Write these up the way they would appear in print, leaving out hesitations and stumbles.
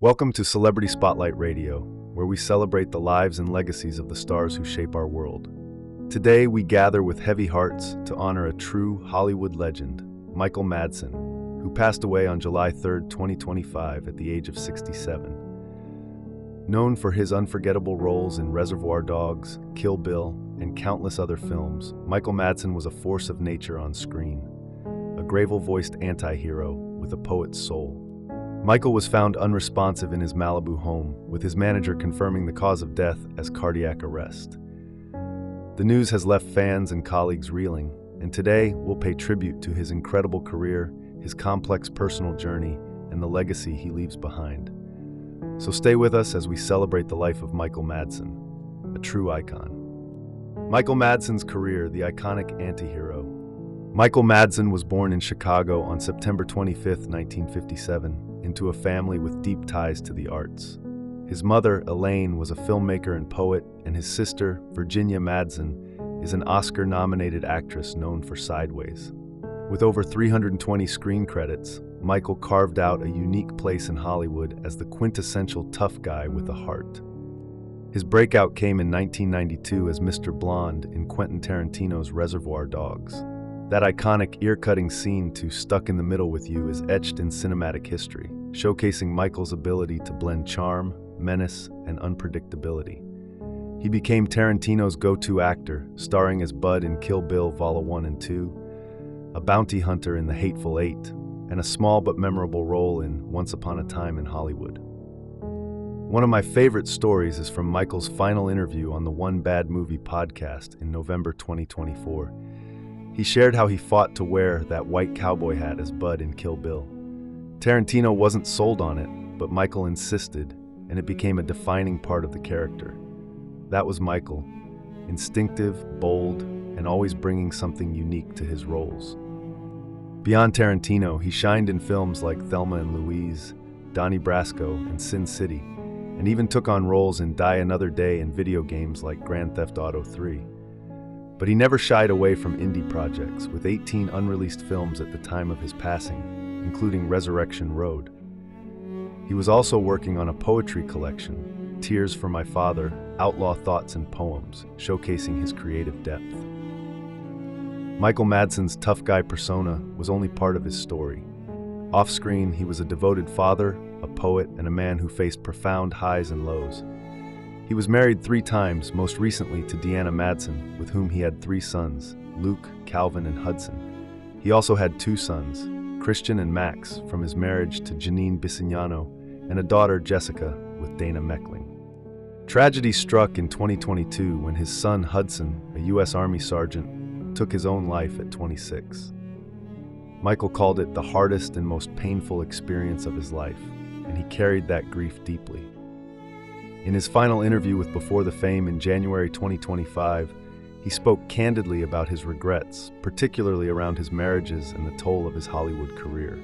Welcome to Celebrity Spotlight Radio, where we celebrate the lives and legacies of the stars who shape our world. Today, we gather with heavy hearts to honor a true Hollywood legend, Michael Madsen, who passed away on July 3, 2025, at the age of 67. Known for his unforgettable roles in Reservoir Dogs, Kill Bill, and countless other films, Michael Madsen was a force of nature on screen, a gravel-voiced anti-hero with a poet's soul. Michael was found unresponsive in his Malibu home, with his manager confirming the cause of death as cardiac arrest. The news has left fans and colleagues reeling, and today we'll pay tribute to his incredible career, his complex personal journey, and the legacy he leaves behind. So stay with us as we celebrate the life of Michael Madsen, a true icon. Michael Madsen's career, the iconic anti-hero. Michael Madsen was born in Chicago on September 25, 1957, into a family with deep ties to the arts. His mother, Elaine, was a filmmaker and poet, and his sister, Virginia Madsen, is an Oscar-nominated actress known for Sideways. With over 320 screen credits, Michael carved out a unique place in Hollywood as the quintessential tough guy with a heart. His breakout came in 1992 as Mr. Blonde in Quentin Tarantino's Reservoir Dogs. That iconic ear-cutting scene to Stuck in the Middle with You is etched in cinematic history, showcasing Michael's ability to blend charm, menace, and unpredictability. He became Tarantino's go-to actor, starring as Bud in Kill Bill Vol. 1 and 2, a bounty hunter in The Hateful Eight, and a small but memorable role in Once Upon a Time in Hollywood. One of my favorite stories is from Michael's final interview on the One Bad Movie podcast in November 2024. He shared how he fought to wear that white cowboy hat as Bud in Kill Bill. Tarantino wasn't sold on it, but Michael insisted, and it became a defining part of the character. That was Michael, instinctive, bold, and always bringing something unique to his roles. Beyond Tarantino, he shined in films like Thelma and Louise, Donnie Brasco, and Sin City, and even took on roles in Die Another Day and video games like Grand Theft Auto 3. But he never shied away from indie projects, with 18 unreleased films at the time of his passing, including Resurrection Road. He was also working on a poetry collection, Tears for My Father, Outlaw Thoughts and Poems, showcasing his creative depth. Michael Madsen's tough guy persona was only part of his story. Off-screen, he was a devoted father, a poet, and a man who faced profound highs and lows. He was married 3 times, most recently to Deanna Madsen, with whom he had 3 sons, Luke, Calvin, and Hudson. He also had 2 sons, Christian and Max, from his marriage to Janine Bisignano, and a daughter, Jessica, with Dana Meckling. Tragedy struck in 2022 when his son, Hudson, a U.S. Army sergeant, took his own life at 26. Michael called it the hardest and most painful experience of his life, and he carried that grief deeply. In his final interview with Before the Fame in January 2025, he spoke candidly about his regrets, particularly around his marriages and the toll of his Hollywood career.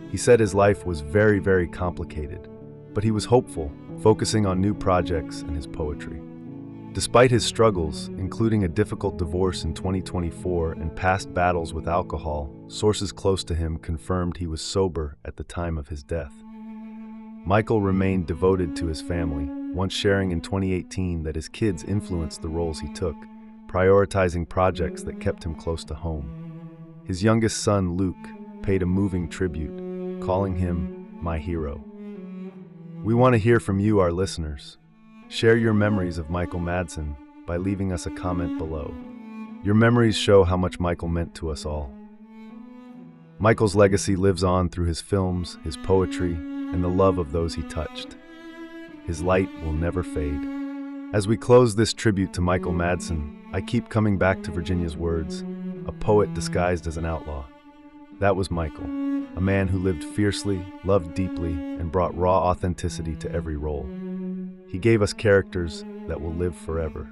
He said his life was very, very complicated, but he was hopeful, focusing on new projects and his poetry. Despite his struggles, including a difficult divorce in 2024 and past battles with alcohol, sources close to him confirmed he was sober at the time of his death. Michael remained devoted to his family, once sharing in 2018 that his kids influenced the roles he took, prioritizing projects that kept him close to home. His youngest son, Luke, paid a moving tribute, calling him my hero. We want to hear from you, our listeners. Share your memories of Michael Madsen by leaving us a comment below. Your memories show how much Michael meant to us all. Michael's legacy lives on through his films, his poetry, and the love of those he touched. His light will never fade. As we close this tribute to Michael Madsen, I keep coming back to Virginia's words, a poet disguised as an outlaw. That was Michael, a man who lived fiercely, loved deeply, and brought raw authenticity to every role. He gave us characters that will live forever.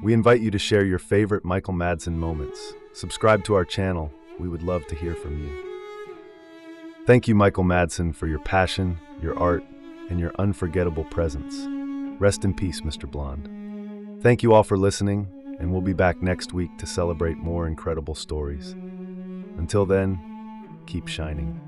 We invite you to share your favorite Michael Madsen moments. Subscribe to our channel. We would love to hear from you. Thank you, Michael Madsen, for your passion, your art, and your unforgettable presence. Rest in peace, Mr. Blonde. Thank you all for listening, and we'll be back next week to celebrate more incredible stories. Until then, keep shining.